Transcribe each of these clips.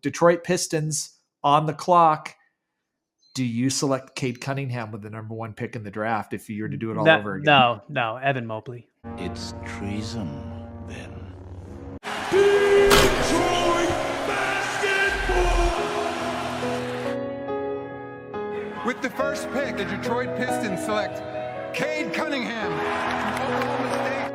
Detroit Pistons on the clock. Do you select Cade Cunningham with the #1 pick in the draft if you were to do it all over again? No, Evan Mobley. It's treason, then. Detroit basketball! With the first pick, the Detroit Pistons select Cade Cunningham from Oklahoma State.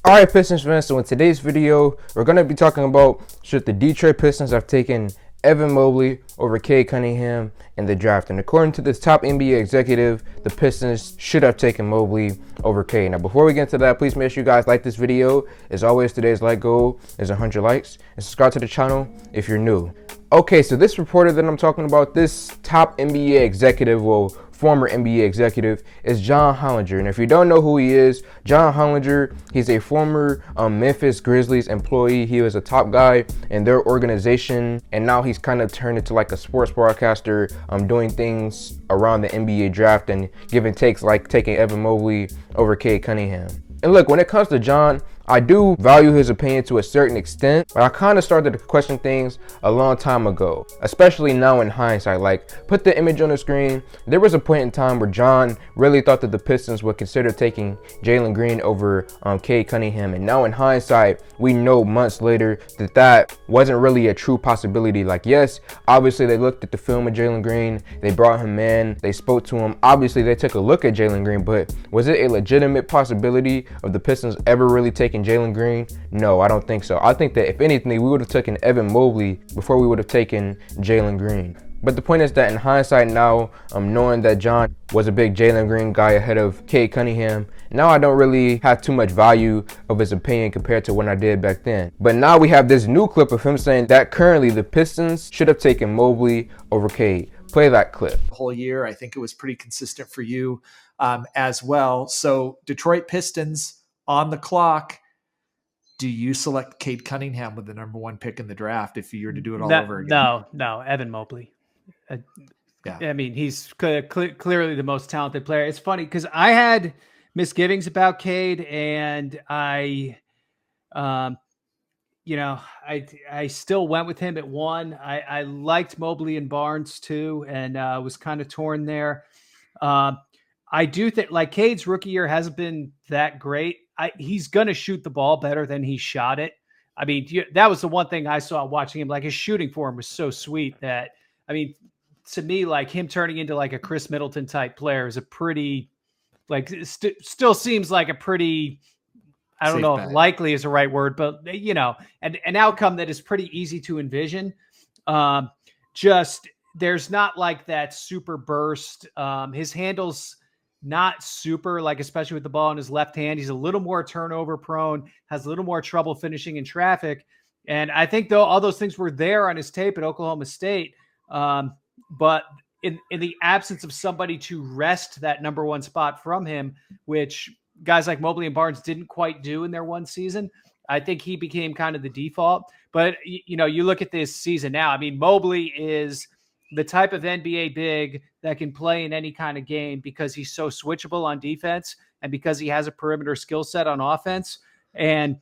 Alright, Pistons fans, so in today's video, we're going to be talking about should the Detroit Pistons have taken Evan Mobley over Cade Cunningham in the draft. And according to this top NBA executive, the Pistons should have taken Mobley over Cade. Now, before we get into that, please make sure you guys like this video. As always, today's like goal is 100 likes. And subscribe to the channel if you're new. Okay, so this reporter that I'm talking about, this top NBA executive, well, former NBA executive, is John Hollinger. And if you don't know who he is, John Hollinger, he's a former Memphis Grizzlies employee. He was a top guy in their organization, and now he's kind of turned into like a sports broadcaster, doing things around the NBA draft and giving takes like taking Evan Mobley over Cade Cunningham. And look, when it comes to John, I do value his opinion to a certain extent, but I kind of started to question things a long time ago, especially now in hindsight. Like, put the image on the screen. There was a point in time where John really thought that the Pistons would consider taking Jalen Green over Cade Cunningham, and now in hindsight, we know months later that that wasn't really a true possibility. Like, yes, obviously they looked at the film of Jalen Green, they brought him in, they spoke to him. Obviously, they took a look at Jalen Green, but was it a legitimate possibility of the Pistons ever really taking Jalen Green? No, I don't think so. I think that if anything, we would have taken Evan Mobley before we would have taken Jalen Green. But the point is that in hindsight now, knowing that John was a big Jalen Green guy ahead of Cade Cunningham, now I don't really have too much value of his opinion compared to when I did back then. But now we have this new clip of him saying that currently the Pistons should have taken Mobley over Cade. Play that clip. The whole year, I think it was pretty consistent for you as well. So Detroit Pistons on the clock. Do you select Cade Cunningham with the #1 pick in the draft if you were to do it all over again? No, Evan Mobley. Yeah. I mean, he's clearly the most talented player. It's funny because I had misgivings about Cade, and I still went with him at 1. I liked Mobley and Barnes too, and was kind of torn there. I do think like Cade's rookie year hasn't been that great. He's going to shoot the ball better than he shot it. I mean, that was the one thing I saw watching him. Like, his shooting form was so sweet that, I mean, to me, like, him turning into like a Chris Middleton type player is a pretty, like, still seems like a pretty, I don't know if likely is the right word, but, you know, an outcome that is pretty easy to envision. Just there's not like that super burst. His handles not super, like, especially with the ball in his left hand. He's a little more turnover prone, has a little more trouble finishing in traffic. And I think, though, all those things were there on his tape at Oklahoma State. But in the absence of somebody to wrest that #1 spot from him, which guys like Mobley and Barnes didn't quite do in their one season, I think he became kind of the default. But, you know, you look at this season now, I mean, Mobley is the type of NBA big that can play in any kind of game because he's so switchable on defense and because he has a perimeter skill set on offense. And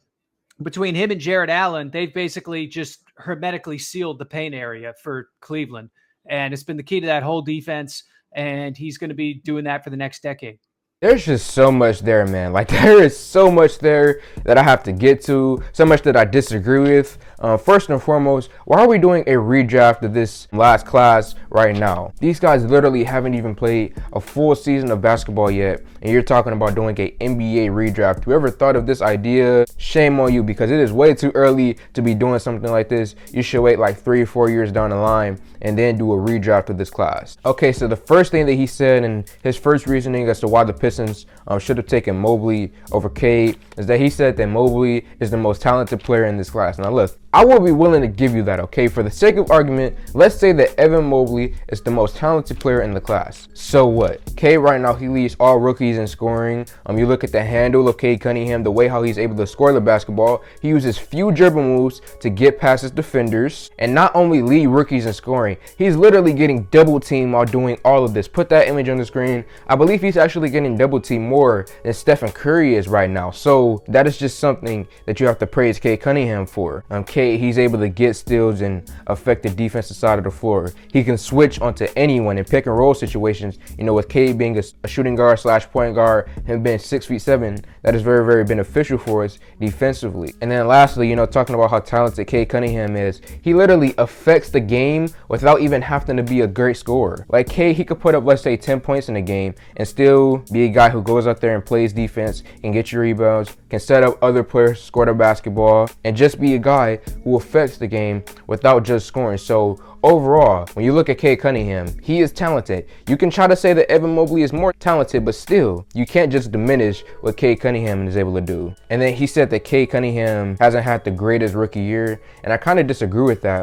between him and Jared Allen, they've basically just hermetically sealed the paint area for Cleveland. And it's been the key to that whole defense. And he's going to be doing that for the next decade. There's just so much there, man. Like, there is so much there that I have to get to, so much that I disagree with. First and foremost, why are we doing a redraft of this last class right now? These guys literally haven't even played a full season of basketball yet, and you're talking about doing a NBA redraft. Whoever thought of this idea, shame on you, because it is way too early to be doing something like this. You should wait like 3 or 4 years down the line and then do a redraft of this class. Okay, so the first thing that he said and his first reasoning as to why the Pistons should have taken Mobley over Cade is that he said that Mobley is the most talented player in this class. Now look, I will be willing to give you that, okay? For the sake of argument, let's say that Evan Mobley is the most talented player in the class. So what? Cade right now, he leads all rookies in scoring. You look at the handle of Cade Cunningham, the way how he's able to score the basketball. He uses few dribble moves to get past his defenders, and not only lead rookies in scoring, he's literally getting double teamed while doing all of this. Put that image on the screen. I believe he's actually getting double teamed more than Stephen Curry is right now. So that is just something that you have to praise Cade Cunningham for. Cade Cade, he's able to get steals and affect the defensive side of the floor. He can switch onto anyone in pick and roll situations. You know, with Cade being a shooting guard / point guard, him being 6'7", that is very, very beneficial for us defensively. And then lastly, you know, talking about how talented Cade Cunningham is, he literally affects the game without even having to be a great scorer. Like Cade, he could put up, let's say, 10 points in a game and still be a guy who goes out there and plays defense, can get you rebounds, can set up other players to score the basketball, and just be a guy who affects the game without just scoring. So overall, when you look at Cade Cunningham, he is talented. You can try to say that Evan Mobley is more talented, but still, you can't just diminish what Cade Cunningham is able to do. And then he said that Cade Cunningham hasn't had the greatest rookie year, and I kind of disagree with that.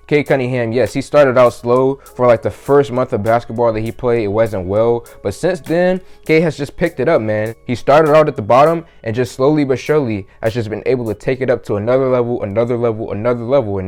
Cade Cunningham, yes, he started out slow for like the first month of basketball that he played. It wasn't well, but since then, Cade has just picked it up, man. He started out at the bottom and just slowly but surely has just been able to take it up to another level, and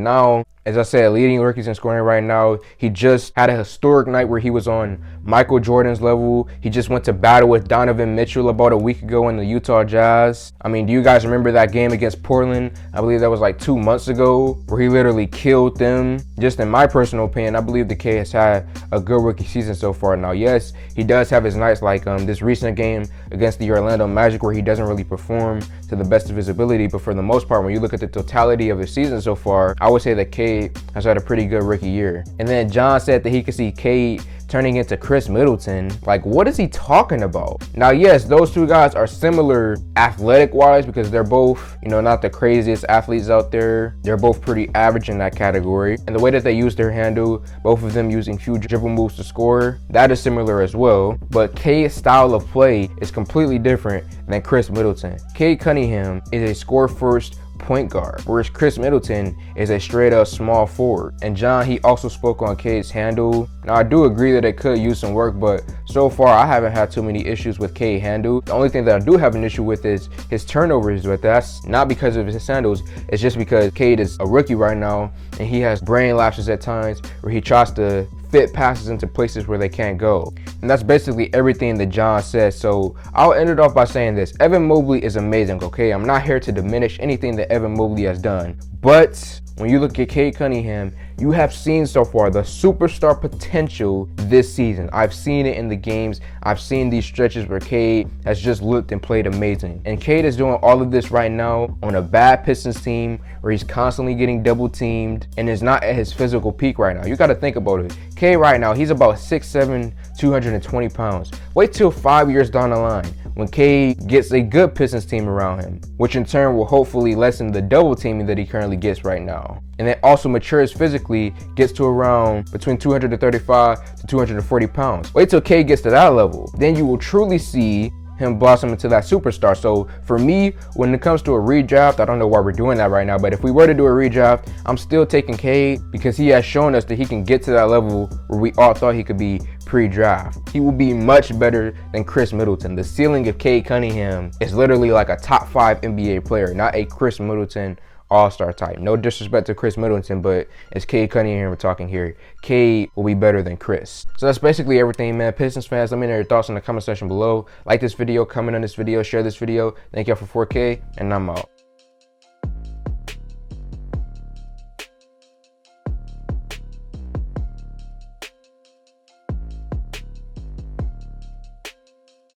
now, as I said, leading rookies in scoring right now. He just had a historic night where he was on Michael Jordan's level. He just went to battle with Donovan Mitchell about a week ago in the Utah Jazz. I mean, do you guys remember that game against Portland? I believe that was like 2 months ago, where he literally killed them. Just in my personal opinion, I believe the Cade has had a good rookie season so far. Now, yes, he does have his nights like this recent game against the Orlando Magic where he doesn't really perform to the best of his ability, but for the most part, when you look at the totality of the season so far, I would say that Cade has had a pretty good rookie year. And then John said that he could see Cade turning into Chris Middleton. Like, what is he talking about? Now, yes, those two guys are similar athletic-wise because they're both, you know, not the craziest athletes out there. They're both pretty average in that category. And the way that they use their handle, both of them using few dribble moves to score, that is similar as well. But Cade's style of play is completely different than Chris Middleton. Cade Cunningham is a score-first point guard, whereas Chris Middleton is a straight up small forward. And John, he also spoke on Cade's handle. Now, I do agree that it could use some work, but so far I haven't had too many issues with Cade's handle. The only thing that I do have an issue with is his turnovers, but that's not because of his handles. It's just because Cade is a rookie right now and he has brain lapses at times where he tries to fit passes into places where they can't go. And that's basically everything that John said. So I'll end it off by saying this: Evan Mobley is amazing, okay? I'm not here to diminish anything that Evan Mobley has done, but when you look at Cade Cunningham, you have seen so far the superstar potential this season. I've seen it in the games. I've seen these stretches where Cade has just looked and played amazing. And Cade is doing all of this right now on a bad Pistons team where he's constantly getting double teamed and is not at his physical peak right now. You got to think about it. Cade right now, he's about 6'7", 220 pounds. Wait till 5 years down the line when Cade gets a good Pistons team around him, which in turn will hopefully lessen the double teaming that he currently gets right now. And then also matures physically, gets to around between 235 to 240 pounds. Wait till Cade gets to that level. Then you will truly see him blossom into that superstar. So for me, when it comes to a redraft, I don't know why we're doing that right now, but if we were to do a redraft, I'm still taking Cade because he has shown us that he can get to that level where we all thought he could be pre-draft. He will be much better than Chris Middleton. The ceiling of Cade Cunningham is literally like a top 5 NBA player, not a Chris Middleton all-star type. No disrespect to Chris Middleton, but it's Cade Cunningham we're talking here. Cade will be better than Chris. So that's basically everything, man. Pistons fans, let me know your thoughts in the comment section below. Like this video, comment on this video, share this video. Thank y'all for 4K, and I'm out.